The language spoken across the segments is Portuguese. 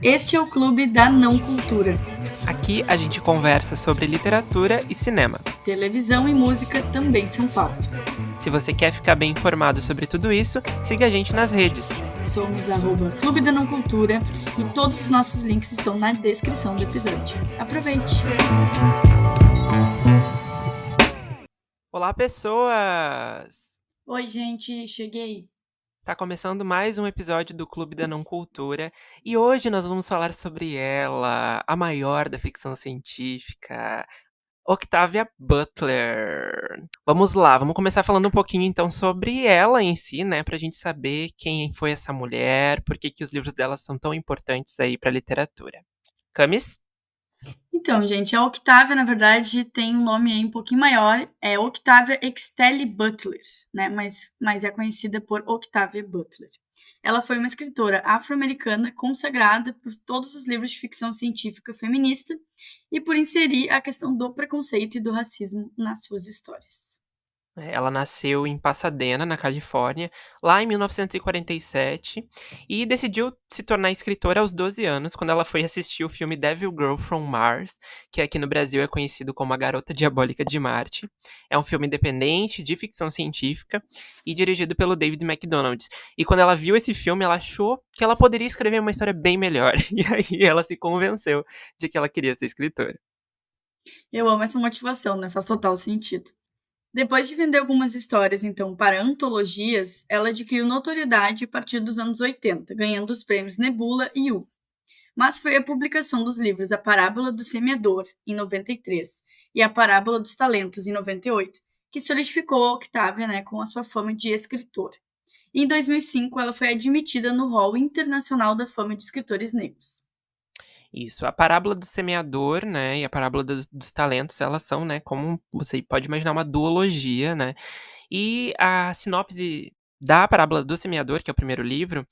Este é o Clube da Não Cultura. Aqui a gente conversa sobre literatura e cinema. Televisão e música também são pauta. Se você quer ficar bem informado sobre tudo isso, siga a gente nas redes. Somos @Clube da Não Cultura e todos os nossos links estão na descrição do episódio. Aproveite! Olá, pessoas! Oi, gente, cheguei! Tá começando mais um episódio do Clube da Não Cultura e hoje nós vamos falar sobre ela, a maior da ficção científica, Octavia Butler. Vamos lá, vamos começar falando um pouquinho então sobre ela em si, né, pra gente saber quem foi essa mulher, por que os livros dela são tão importantes aí pra literatura. Camis? Então, gente, a Octavia, na verdade, tem um nome aí um pouquinho maior, é Octavia Extelle Butler, né, mas é conhecida por Octavia Butler. Ela foi uma escritora afro-americana consagrada por todos os livros de ficção científica feminista e por inserir a questão do preconceito e do racismo nas suas histórias. Ela nasceu em Pasadena, na Califórnia, lá em 1947, e decidiu se tornar escritora aos 12 anos, quando ela foi assistir o filme Devil Girl from Mars, que aqui no Brasil é conhecido como A Garota Diabólica de Marte. É um filme independente, de ficção científica, e dirigido pelo David MacDonald. E quando ela viu esse filme, ela achou que ela poderia escrever uma história bem melhor, e aí ela se convenceu de que ela queria ser escritora. Eu amo essa motivação, né? Faz total sentido. Depois de vender algumas histórias, então, para antologias, ela adquiriu notoriedade a partir dos anos 80, ganhando os prêmios Nebula e Hugo. Mas foi a publicação dos livros A Parábola do Semeador, em 93, e A Parábola dos Talentos, em 98, que solidificou a Octavia, né, com a sua fama de escritora. E em 2005, ela foi admitida no Hall Internacional da Fama de Escritores Negros. Isso, a parábola do semeador, né, e a parábola dos talentos, elas são, né, como você pode imaginar, uma duologia, né, e a sinopse da parábola do semeador, que é o primeiro livro,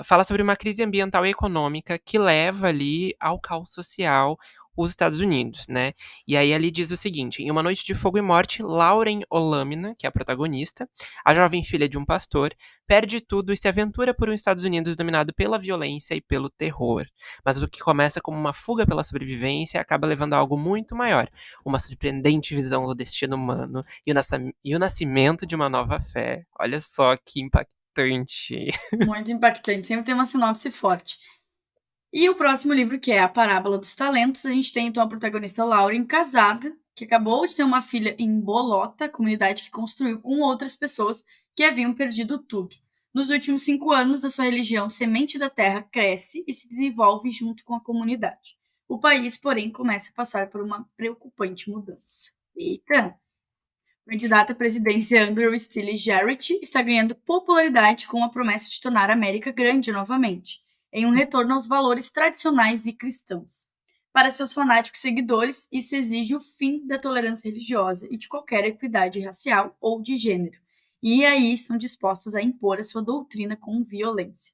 fala sobre uma crise ambiental e econômica que leva ali ao caos social os Estados Unidos, né? E aí ali diz o seguinte: em uma noite de fogo e morte, Lauren Olamina, que é a protagonista, a jovem filha de um pastor, perde tudo e se aventura por um Estados Unidos dominado pela violência e pelo terror. Mas o que começa como uma fuga pela sobrevivência acaba levando a algo muito maior, uma surpreendente visão do destino humano e o nascimento de uma nova fé. Olha só que impactante. Muito impactante, sempre tem uma sinopse forte. E o próximo livro, que é A Parábola dos Talentos, a gente tem então a protagonista Lauren, casada, que acabou de ter uma filha em Bolota, comunidade que construiu com outras pessoas que haviam perdido tudo. Nos últimos 5 anos, a sua religião, Semente da Terra, cresce e se desenvolve junto com a comunidade. O país, porém, começa a passar por uma preocupante mudança. Eita! O candidato à presidência Andrew Steele Jarrett está ganhando popularidade com a promessa de tornar a América grande novamente, em um retorno aos valores tradicionais e cristãos. Para seus fanáticos seguidores, isso exige o fim da tolerância religiosa e de qualquer equidade racial ou de gênero, e aí estão dispostos a impor a sua doutrina com violência.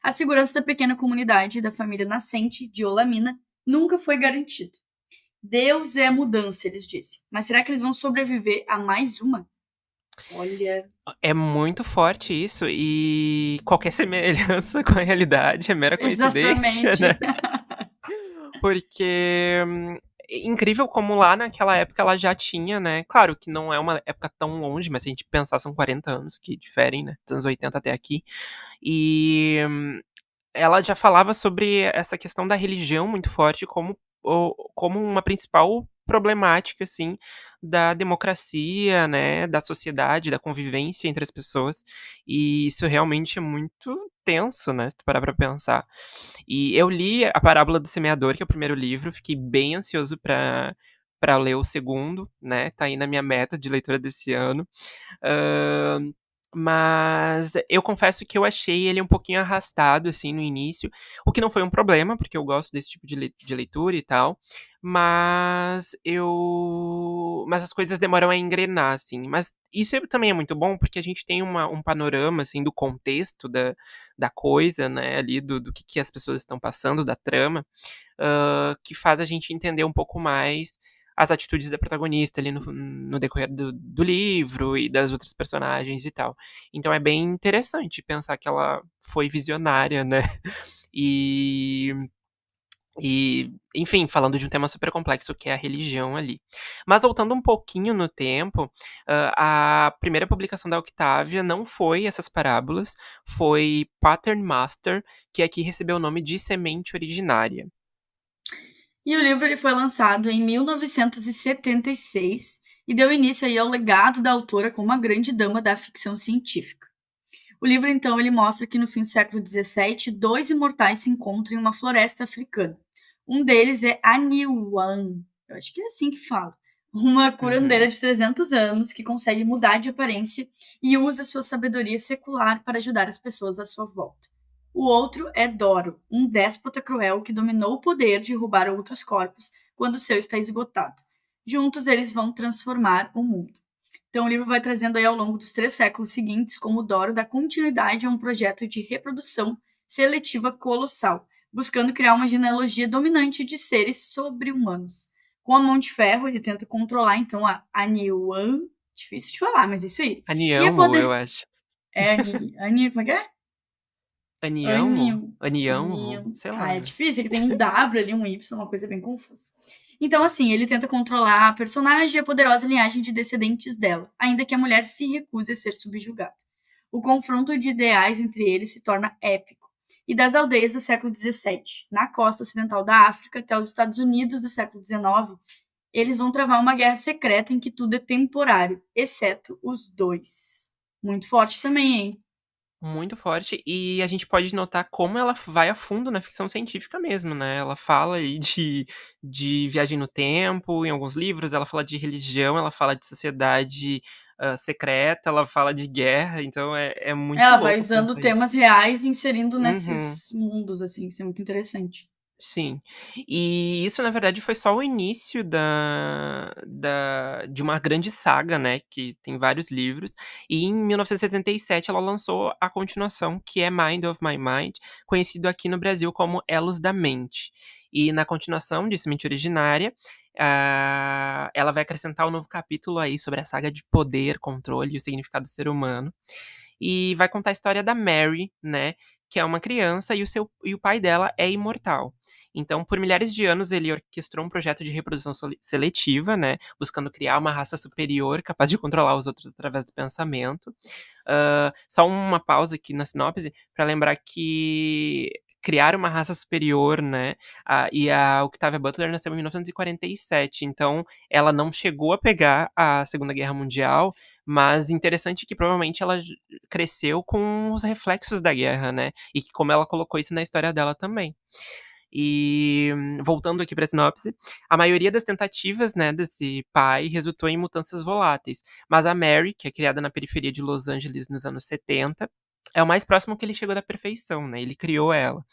A segurança da pequena comunidade e da família nascente de Olamina nunca foi garantida. Deus é a mudança, eles dizem. Mas será que eles vão sobreviver a mais uma? Olha. É muito forte isso, e qualquer semelhança com a realidade é mera coincidência, Exatamente. né? Porque incrível como lá naquela época ela já tinha, né? Claro que não é uma época tão longe, mas se a gente pensar, são 40 anos que diferem, né? Dos anos 80 até aqui. E ela já falava sobre essa questão da religião muito forte como uma principal problemática, assim, da democracia, né, da sociedade, da convivência entre as pessoas, e isso realmente é muito tenso, né, se tu parar pra pensar. E eu li A Parábola do Semeador, que é o primeiro livro, fiquei bem ansioso pra ler o segundo, né, tá aí na minha meta de leitura desse ano. Hã, mas eu confesso que eu achei ele um pouquinho arrastado, assim, no início, o que não foi um problema, porque eu gosto desse tipo de leitura e tal, mas as coisas demoram a engrenar, assim. Mas isso também é muito bom, porque a gente tem um panorama, assim, do contexto da coisa, né, ali do que as pessoas estão passando, da trama, que faz a gente entender um pouco mais as atitudes da protagonista ali no decorrer do livro e das outras personagens e tal. Então é bem interessante pensar que ela foi visionária, né? E E, enfim, falando de um tema super complexo que é a religião ali. Mas voltando um pouquinho no tempo, a primeira publicação da Octavia não foi essas parábolas, foi Pattern Master, que aqui recebeu o nome de Semente Originária. E o livro ele foi lançado em 1976 e deu início aí ao legado da autora como uma grande dama da ficção científica. O livro, então, ele mostra que no fim do século XVII, dois imortais se encontram em uma floresta africana. Um deles é Aniwan, eu acho que é assim que fala, uma curandeira de 300 anos que consegue mudar de aparência e usa sua sabedoria secular para ajudar as pessoas à sua volta. O outro é Doro, um déspota cruel que dominou o poder de roubar outros corpos quando o seu está esgotado. Juntos, eles vão transformar o mundo. Então, o livro vai trazendo aí ao longo dos 3 séculos seguintes como Doro dá continuidade a um projeto de reprodução seletiva colossal, buscando criar uma genealogia dominante de seres sobre-humanos. Com a mão de ferro, ele tenta controlar, então, a Aniwan, difícil de falar, mas é isso aí. E a Aniamo, eu poder... acho. Como é que é? Aniamo? Aninho. Aniamo? Aninho. Sei Ah, é lá. difícil, é que tem um W ali, um Y, uma coisa bem confusa. Então, assim, ele tenta controlar a personagem e a poderosa linhagem de descendentes dela, ainda que a mulher se recuse a ser subjugada. O confronto de ideais entre eles se torna épico. E das aldeias do século XVII, na costa ocidental da África, até os Estados Unidos do século XIX, eles vão travar uma guerra secreta em que tudo é temporário, exceto os dois. Muito forte também, hein? Muito forte, e a gente pode notar como ela vai a fundo na ficção científica mesmo, né? Ela fala aí de viagem no tempo, em alguns livros, ela fala de religião, ela fala de sociedade secreta, ela fala de guerra, então é muito Ela vai louco usando pensar isso. temas reais e inserindo Uhum. nesses mundos, assim, isso é muito interessante. Sim. E isso, na verdade, foi só o início de uma grande saga, né, que tem vários livros, e em 1977 ela lançou a continuação, que é Mind of My Mind, conhecido aqui no Brasil como Elos da Mente. E na continuação de Semente Originária, ela vai acrescentar um novo capítulo aí sobre a saga de poder, controle e o significado do ser humano. E vai contar a história da Mary, né, que é uma criança e o pai dela é imortal. Então, por milhares de anos, ele orquestrou um projeto de reprodução seletiva, né, buscando criar uma raça superior capaz de controlar os outros através do pensamento. Só uma pausa aqui na sinopse para lembrar que criar uma raça superior, né, e a Octavia Butler nasceu em 1947, então ela não chegou a pegar a Segunda Guerra Mundial, mas interessante que provavelmente ela cresceu com os reflexos da guerra, né, e que como ela colocou isso na história dela também. E voltando aqui para a sinopse, a maioria das tentativas, né, desse pai resultou em mudanças voláteis, mas a Mary, que é criada na periferia de Los Angeles nos anos 70, é o mais próximo que ele chegou da perfeição, né? Ele criou ela.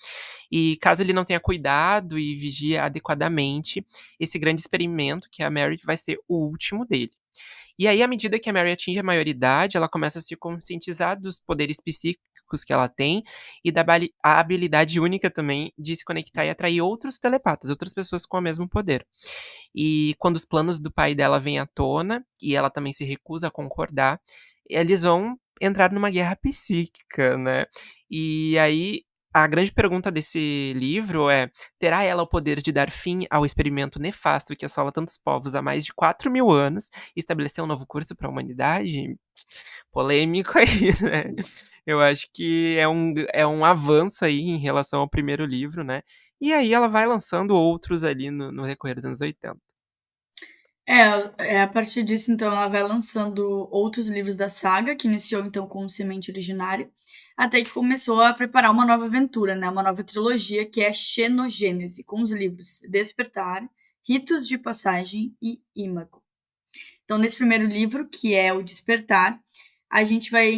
E caso ele não tenha cuidado e vigie adequadamente, esse grande experimento, que é a Mary, vai ser o último dele. E aí, à medida que a Mary atinge a maioridade, ela começa a se conscientizar dos poderes psíquicos que ela tem e da a habilidade única também de se conectar e atrair outros telepatas, outras pessoas com o mesmo poder. E quando os planos do pai dela vêm à tona, e ela também se recusa a concordar, eles vão entrar numa guerra psíquica, né? E aí a grande pergunta desse livro é: terá ela o poder de dar fim ao experimento nefasto que assola tantos povos há mais de 4.000 anos e estabelecer um novo curso para a humanidade? Polêmico aí, né? Eu acho que é um avanço aí em relação ao primeiro livro, né? E aí ela vai lançando outros ali no decorrer dos anos 80. A partir disso, então, ela vai lançando outros livros da saga, que iniciou, então, com Semente Originária, até que começou a preparar uma nova aventura, né? Uma nova trilogia, que é Xenogênese, com os livros Despertar, Ritos de Passagem e Imago. Então, nesse primeiro livro, que é o Despertar, a gente vai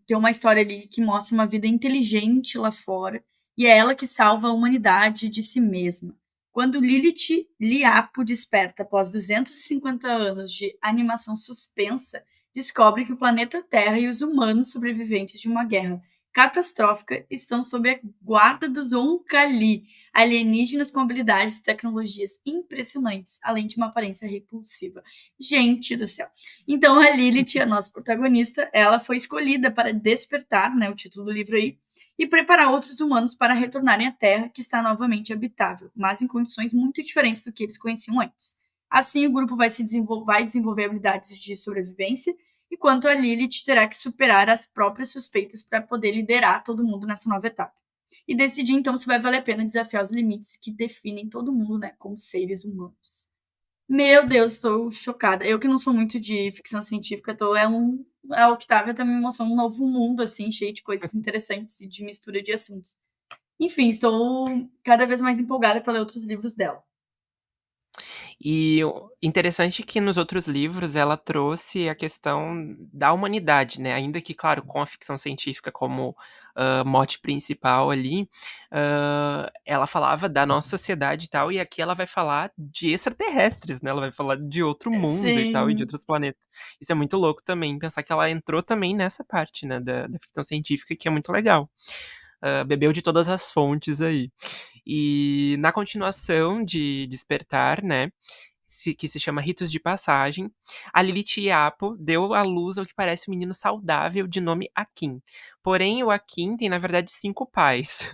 ter uma história ali que mostra uma vida inteligente lá fora, e é ela que salva a humanidade de si mesma. Quando Lilith Liapo desperta após 250 anos de animação suspensa, descobre que o planeta Terra e os humanos sobreviventes de uma guerra catastrófica estão sob a guarda dos Onkali, alienígenas com habilidades e tecnologias impressionantes, além de uma aparência repulsiva. Gente do céu. Então a Lilith, a nossa protagonista, ela foi escolhida para despertar, né, o título do livro aí, e preparar outros humanos para retornarem à Terra, que está novamente habitável, mas em condições muito diferentes do que eles conheciam antes. Assim, o grupo vai desenvolver habilidades de sobrevivência, enquanto a Lilith terá que superar as próprias suspeitas para poder liderar todo mundo nessa nova etapa. E decidir então se vai valer a pena desafiar os limites que definem todo mundo, né, como seres humanos. Meu Deus, estou chocada. Eu que não sou muito de ficção científica, a Octavia tá me mostrando um novo mundo, assim, cheio de coisas interessantes e de mistura de assuntos. Enfim, estou cada vez mais empolgada para ler outros livros dela. E o interessante que nos outros livros ela trouxe a questão da humanidade, né, ainda que, claro, com a ficção científica como, mote principal ali, ela falava da nossa sociedade e tal, e aqui ela vai falar de extraterrestres, né, ela vai falar de outro mundo e tal, e de Sim. outros planetas. Isso é muito louco também, pensar que ela entrou também nessa parte, né, da ficção científica, que é muito legal. Bebeu de todas as fontes aí. E na continuação de Despertar, né, que se chama Ritos de Passagem, a Lilith Yapo deu à luz ao que parece um menino saudável de nome Akin. Porém, o Akin tem, na verdade, 5 pais.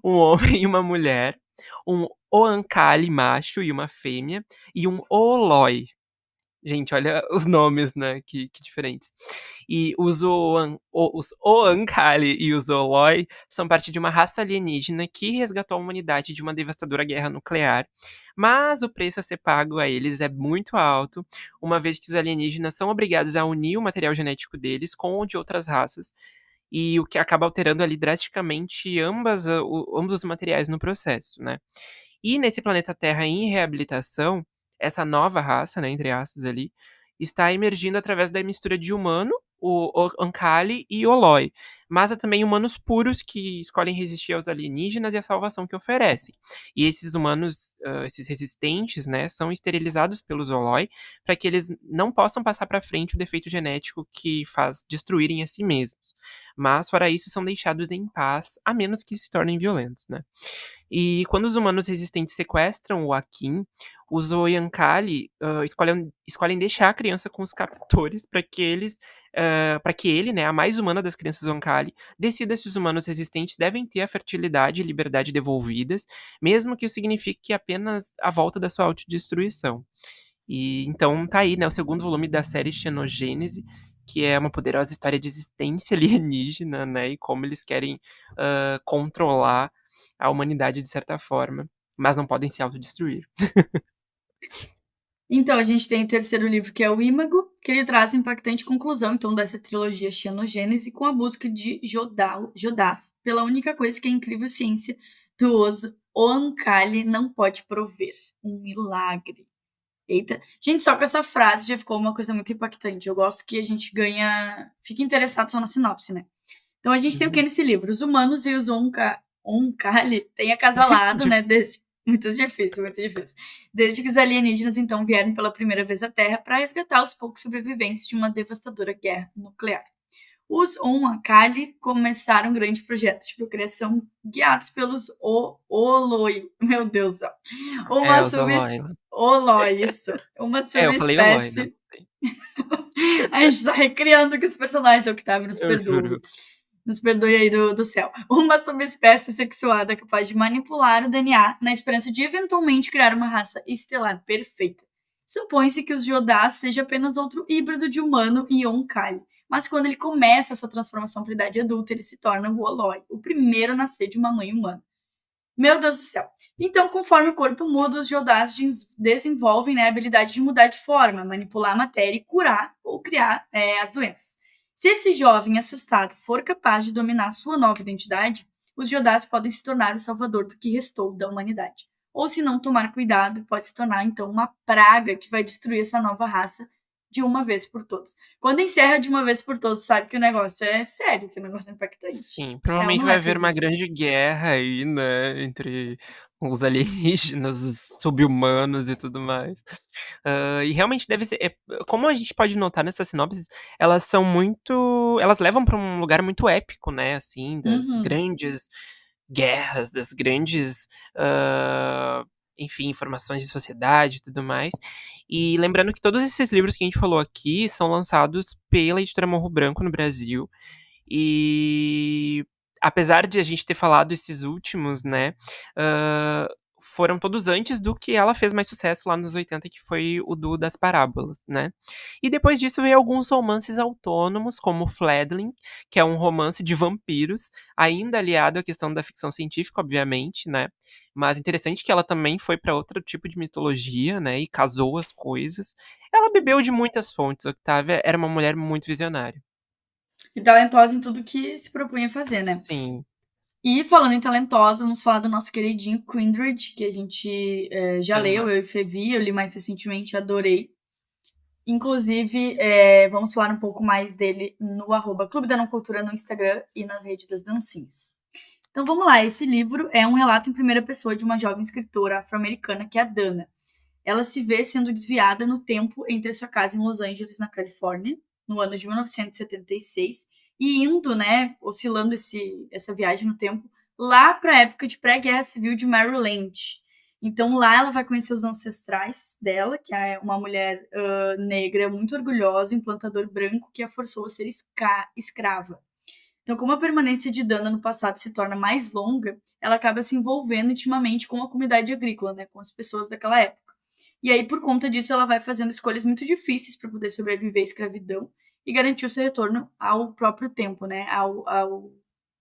Um homem e uma mulher, um Oankali macho e uma fêmea, e um Oloi. Gente, olha os nomes, né, que diferentes. E os Oankali e os Oloi são parte de uma raça alienígena que resgatou a humanidade de uma devastadora guerra nuclear, mas o preço a ser pago a eles é muito alto, uma vez que os alienígenas são obrigados a unir o material genético deles com o de outras raças, e o que acaba alterando ali drasticamente ambos os materiais no processo, né. E nesse planeta Terra em reabilitação, essa nova raça, né, entre aspas ali, está emergindo através da mistura de humano, o Oankali e Oloi, mas há também humanos puros que escolhem resistir aos alienígenas e à salvação que oferecem. E esses humanos, esses resistentes, né, são esterilizados pelos Oloi para que eles não possam passar para frente o defeito genético que faz destruírem a si mesmos. Mas fora isso são deixados em paz, a menos que se tornem violentos, né. E quando os humanos resistentes sequestram o Akin, os Oyankali, escolhem deixar a criança com os captores para que ele, né, a mais humana das crianças Oyankali, decida se os humanos resistentes devem ter a fertilidade e liberdade devolvidas, mesmo que isso signifique apenas a volta da sua autodestruição. E então tá aí, né, o segundo volume da série Xenogênese, que é uma poderosa história de existência alienígena, né, e como eles querem, controlar a humanidade de certa forma, mas não podem se autodestruir. Então, a gente tem o terceiro livro, que é o Ímago, que ele traz a impactante conclusão, então, dessa trilogia Xenogênese, com a busca de Jodás, pela única coisa que a incrível ciência dos Oankali não pode prover. Um milagre. Eita. Gente, só com essa frase já ficou uma coisa muito impactante. Eu gosto que a gente fica interessado só na sinopse, né? Então, a gente tem o que nesse livro? Os humanos e os Oankali têm acasalado, né, muito difícil, muito difícil. Desde que os alienígenas, então, vieram pela primeira vez à Terra para resgatar os poucos sobreviventes de uma devastadora guerra nuclear. Os Oankali começaram um grande projeto de procriação guiados pelos Oloi. Meu Deus do céu. Uma Os Oloi. Oloi, isso. Uma Eu falei Oloi, né, subespécie. A gente tá recriando que os personagens, Octavio, nos eu perdoe. juro. Nos perdoe aí do céu. Uma subespécie sexuada capaz de manipular o DNA na esperança de eventualmente criar uma raça estelar perfeita. Supõe-se que os Jodás seja apenas outro híbrido de humano e Oankali, mas quando ele começa a sua transformação para a idade adulta, ele se torna o Oloi, o primeiro a nascer de uma mãe humana. Meu Deus do céu. Então, conforme o corpo muda, os Jodás desenvolvem, né, a habilidade de mudar de forma, manipular a matéria e curar ou criar as doenças. Se esse jovem assustado for capaz de dominar sua nova identidade, os Jodás podem se tornar o salvador do que restou da humanidade. Ou, se não tomar cuidado, pode se tornar, então, uma praga que vai destruir essa nova raça de uma vez por todas. Quando encerra de uma vez por todas, sabe que o negócio é sério, que o negócio é impactante. Sim, É ou provavelmente não vai é, haver uma Felipe? grande guerra aí, né, entre os alienígenas, os sub-humanos e tudo mais. E realmente deve ser como a gente pode notar nessas sinopses, elas são muito elas levam pra um lugar muito épico, né, assim, das Uhum. grandes guerras, das grandes, hã, enfim, informações de sociedade e tudo mais. E lembrando que todos esses livros que a gente falou aqui são lançados pela Editora Morro Branco no Brasil, e apesar de a gente ter falado esses últimos, né, hã, foram todos antes do que ela fez mais sucesso lá nos 80, que foi o do das Parábolas, né. E depois disso veio alguns romances autônomos, como Fledgling, que é um romance de vampiros, ainda aliado à questão da ficção científica, obviamente, né, mas interessante que ela também foi para outro tipo de mitologia, né, e casou as coisas. Ela bebeu de muitas fontes, Octavia era uma mulher muito visionária. E talentosa em tudo que se propunha a fazer, né? Sim. E falando em talentosa, vamos falar do nosso queridinho Kindred, que a gente já leu, Aham. eu e Fevi, eu li mais recentemente, adorei. Inclusive, vamos falar um pouco mais dele no Clube da Não Cultura no Instagram e nas redes das dancinhas. Então vamos lá, esse livro é um relato em primeira pessoa de uma jovem escritora afro-americana que é a Dana. Ela se vê sendo desviada no tempo entre a sua casa em Los Angeles, na Califórnia, no ano de 1976, e indo, né, oscilando essa viagem no tempo, lá para a época de pré-guerra civil de Maryland. Então lá ela vai conhecer os ancestrais dela, que é uma mulher negra muito orgulhosa, um plantador branco que a forçou a ser escrava. Então, como a permanência de Dana no passado se torna mais longa, ela acaba se envolvendo intimamente com a comunidade agrícola, né, com as pessoas daquela época. E aí, por conta disso, ela vai fazendo escolhas muito difíceis para poder sobreviver à escravidão e garantir o seu retorno ao próprio tempo, né, ao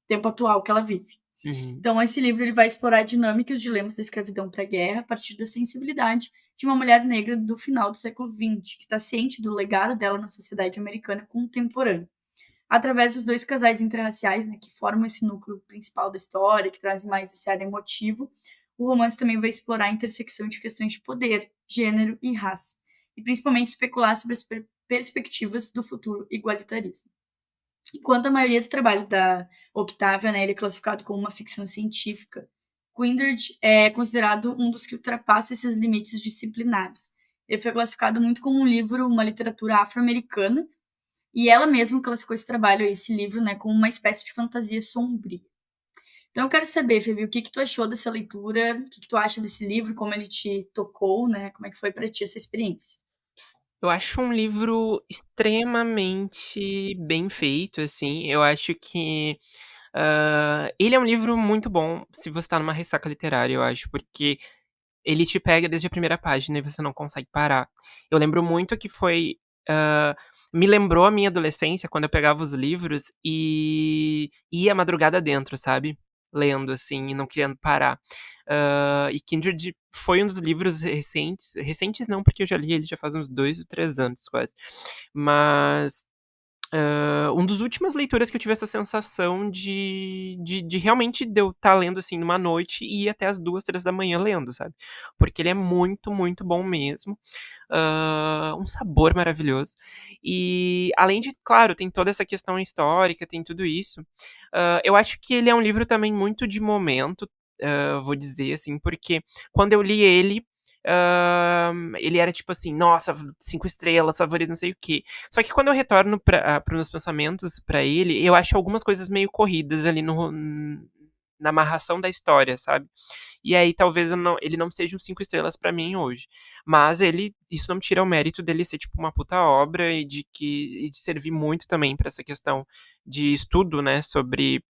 tempo atual que ela vive. Uhum. Então, esse livro ele vai explorar dinâmicas e os dilemas da escravidão pré-guerra a partir da sensibilidade de uma mulher negra do final do século XX, que está ciente do legado dela na sociedade americana contemporânea. Através dos dois casais interraciais, né, que formam esse núcleo principal da história, que trazem mais esse ar emotivo, o romance também vai explorar a intersecção de questões de poder, gênero e raça, e principalmente especular sobre as perspectivas do futuro igualitarismo. Enquanto a maioria do trabalho da Octavia, né, ele é classificado como uma ficção científica, Kindred é considerado um dos que ultrapassa esses limites disciplinares. Ele foi classificado muito como um livro, uma literatura afro-americana, e ela mesma classificou esse trabalho, esse livro, né, como uma espécie de fantasia sombria. Então eu quero saber, Fê, o que que tu achou dessa leitura? O que que tu acha desse livro? Como ele te tocou, né? Como é que foi para ti essa experiência? Eu acho um livro extremamente bem feito, assim. Eu acho que, ele é um livro muito bom se você tá numa ressaca literária, eu acho, porque ele te pega desde a primeira página e você não consegue parar. Eu lembro muito que foi, hã, me lembrou a minha adolescência, quando eu pegava os livros e ia madrugada dentro, sabe, lendo, assim, e não querendo parar. E Kindred foi um dos livros recentes não, porque eu já li ele já faz uns 2 ou 3 anos quase, mas um dos últimas leituras que eu tive essa sensação de realmente de eu estar lendo, assim, numa noite e ir até as 2, 3 da manhã lendo, sabe. Porque ele é muito, muito bom mesmo. Um sabor maravilhoso. E além de claro, tem toda essa questão histórica, tem tudo isso. Eu acho que ele é um livro também muito de momento, vou dizer assim, porque quando eu li ele, ele era tipo assim: "Nossa, 5 estrelas, favorito, não sei o quê". Só que quando eu retorno para os meus pensamentos pra ele, eu acho algumas coisas meio corridas ali na amarração da história, sabe. E aí talvez eu não ele não seja um 5 estrelas pra mim hoje. Mas isso não tira o mérito dele ser, tipo, uma puta obra e de servir muito também pra essa questão de estudo, né, sobre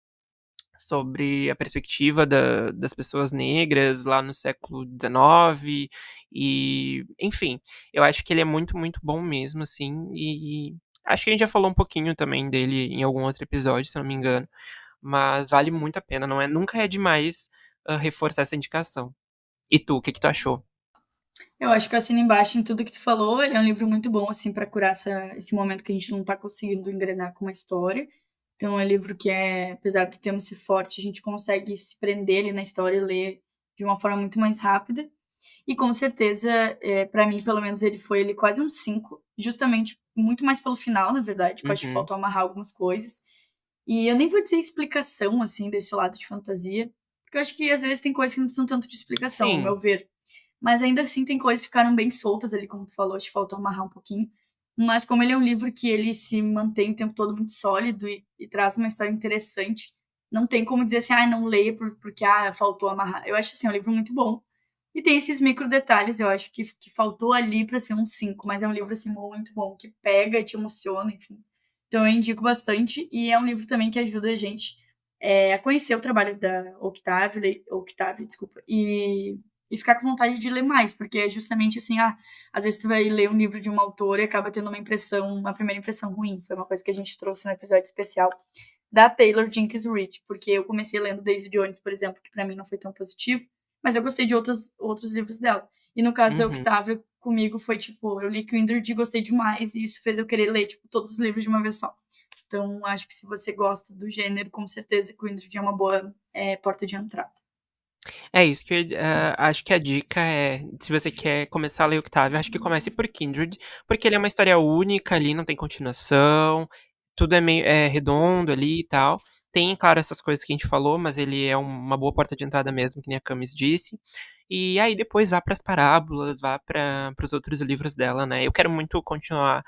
a perspectiva das pessoas negras lá no século XIX e, enfim, eu acho que ele é muito, muito bom mesmo, assim, e acho que a gente já falou um pouquinho também dele em algum outro episódio, se eu não me engano, mas vale muito a pena, não é nunca é demais, reforçar essa indicação. E tu, o que que tu achou? Eu acho que eu assino embaixo em tudo que tu falou. Ele é um livro muito bom, assim, para curar esse momento que a gente não tá conseguindo engrenar com uma história. Então, é um livro que apesar do tema ser forte, a gente consegue se prender ali na história e ler de uma forma muito mais rápida. E com certeza, para mim, pelo menos, ele quase um 5, justamente muito mais pelo final, na verdade, que eu acho que Uhum. faltou amarrar algumas coisas. E eu nem vou dizer explicação, assim, desse lado de fantasia, porque eu acho que às vezes tem coisas que não precisam tanto de explicação, ao Sim. meu ver. Mas ainda assim tem coisas que ficaram bem soltas ali, como tu falou, acho que faltou amarrar um pouquinho. mas como ele é um livro que ele se mantém o tempo todo muito sólido e traz uma história interessante, não tem como dizer assim, não leia porque faltou amarrar. Eu acho assim, é um livro muito bom. E tem esses micro detalhes, eu acho que faltou ali para ser um 5, mas é um livro assim muito bom, que pega, te emociona, enfim. Então eu indico bastante, e é um livro também que ajuda a gente a conhecer o trabalho da Octavia, desculpa, e ficar com vontade de ler mais, porque é justamente assim, às vezes tu vai ler um livro de uma autora e acaba tendo uma primeira impressão ruim. Foi uma coisa que a gente trouxe no episódio especial da Taylor Jenkins Reid, porque eu comecei lendo Daisy Jones, por exemplo, que para mim não foi tão positivo, mas eu gostei de outros livros dela. E no caso da Octavia, comigo foi tipo, eu li Kindred e gostei demais, e isso fez eu querer ler tipo todos os livros de uma vez só. Então, acho que se você gosta do gênero, com certeza Kindred é uma boa porta de entrada. É isso que acho que a dica é, se você quer começar a ler Octavia, acho que comece por Kindred, porque ele é uma história única ali, não tem continuação, tudo é meio redondo ali e tal. Tem, claro, essas coisas que a gente falou, mas ele é uma boa porta de entrada mesmo, que nem a Camis disse. E aí depois vá para as parábolas, vá para os outros livros dela, né? Eu quero muito continuar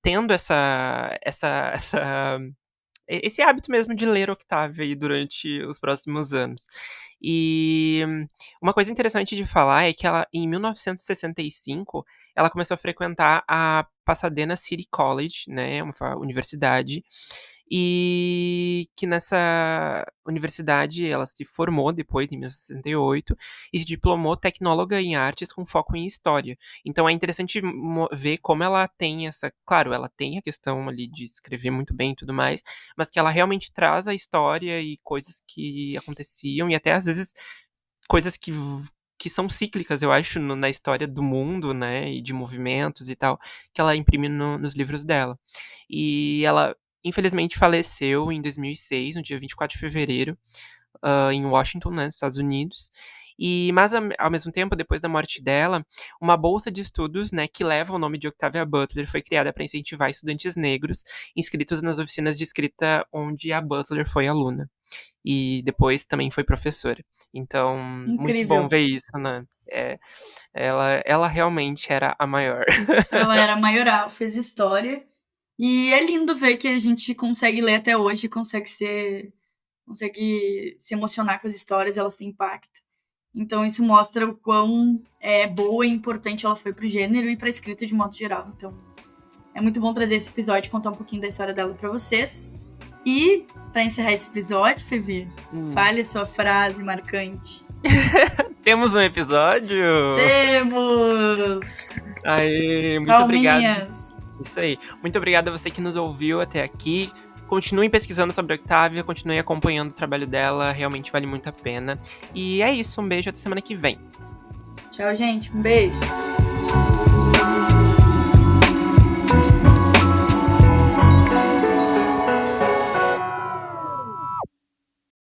tendo esse hábito mesmo de ler Octavia aí durante os próximos anos. E uma coisa interessante de falar é que ela, em 1965, ela começou a frequentar a Pasadena City College, né, uma universidade, e que nessa universidade ela se formou depois, em 1968, e se diplomou tecnóloga em artes com foco em história. Então é interessante ver como ela tem claro, ela tem a questão ali de escrever muito bem e tudo mais, mas que ela realmente traz a história e coisas que aconteciam, e até às vezes coisas que são cíclicas, eu acho, na história do mundo, né, e de movimentos e tal, que ela imprime nos livros dela. E ela, infelizmente, faleceu em 2006, no dia 24 de fevereiro, em Washington, né, nos Estados Unidos. Mas, ao mesmo tempo, depois da morte dela, uma bolsa de estudos, né, que leva o nome de Octavia Butler foi criada para incentivar estudantes negros inscritos nas oficinas de escrita onde a Butler foi aluna. E depois também foi professora. Então, muito bom Incrível. ver isso, né? Ela realmente era a maior. Ela era maioral, fez história. E é lindo ver que a gente consegue ler até hoje, consegue se emocionar com as histórias, elas têm impacto. Então isso mostra o quão boa e importante ela foi pro gênero e pra escrita de modo geral. Então é muito bom trazer esse episódio e contar um pouquinho da história dela pra vocês. E pra encerrar esse episódio, Fevi, fale a sua frase marcante. Temos um episódio? Temos! Aê, muito obrigado. Isso aí. Muito obrigado a você que nos ouviu até aqui. Continuem pesquisando sobre a Octavia, continuem acompanhando o trabalho dela, realmente vale muito a pena. E é isso, um beijo, até semana que vem. Tchau, gente, um beijo.